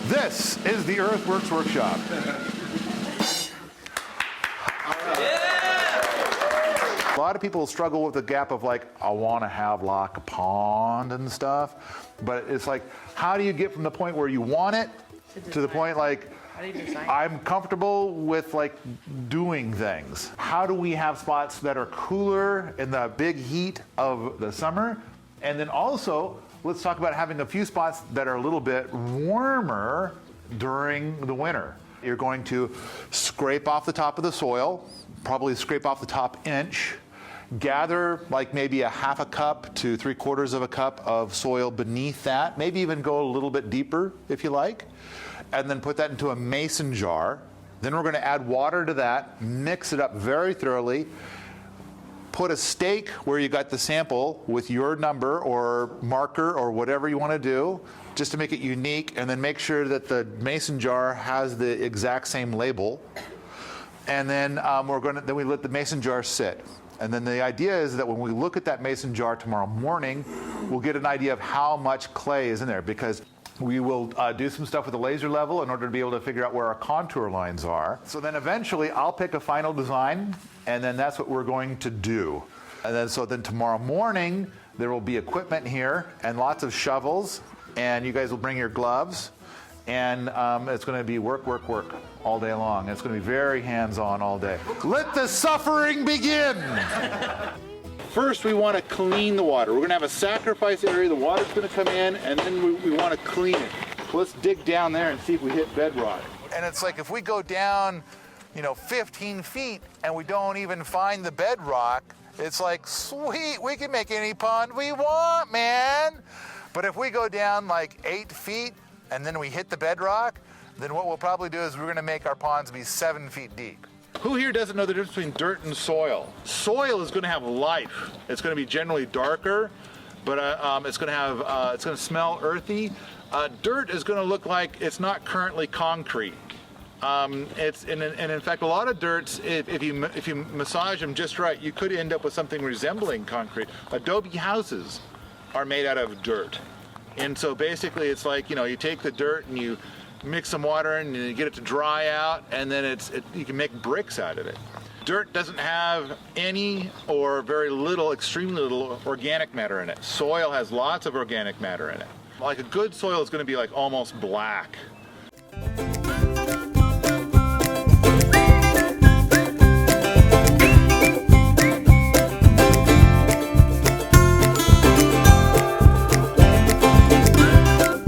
This is the Earthworks Workshop. A lot of people struggle with the gap of like, I want to have like a pond and stuff, but it's like, how do you get from the point where you want it to the point like, I'm comfortable with like doing things? How do we have spots that are cooler in the big heat of the summer? And then also, let's talk about having a few spots that are a little bit warmer during the winter. You're going to scrape off the top of the soil, probably scrape off the top inch, gather like maybe a half a cup to 3/4 of a cup of soil beneath that, maybe even go a little bit deeper if you like, and then put that into a mason jar. Then we're going to add water to that, mix it up very thoroughly, put a stake where you got the sample with your number or marker or whatever you want to do, just to make it unique, and then make sure that the mason jar has the exact same label. And then we let the mason jar sit. And then the idea is that when we look at that mason jar tomorrow morning, we'll get an idea of how much clay is in there, because we will do some stuff with the laser level in order to be able to figure out where our contour lines are. So then eventually I'll pick a final design, and then that's what we're going to do. And then tomorrow morning there will be equipment here and lots of shovels, and you guys will bring your gloves, and it's going to be work all day long. It's going to be very hands-on all day. Let the suffering begin! First, we want to clean the water. We're going to have a sacrifice area. The water's going to come in, and then we want to clean it. Let's dig down there and see if we hit bedrock. And it's like if we go down, 15 feet and we don't even find the bedrock, it's like, sweet, we can make any pond we want, man. But if we go down like 8 feet and then we hit the bedrock, then what we'll probably do is we're going to make our ponds be 7 feet deep. Who here doesn't know the difference between dirt and soil? Soil is going to have life. It's going to be generally darker, but it's going to smell earthy. Dirt is going to look like it's not currently concrete. And in fact, a lot of dirts, if you massage them just right, you could end up with something resembling concrete. Adobe houses are made out of dirt, and so basically, it's like you take the dirt and you mix some water in and you get it to dry out, and then you can make bricks out of it. Dirt doesn't have any or very little, extremely little organic matter in it. Soil has lots of organic matter in it. Like a good soil is going to be like almost black.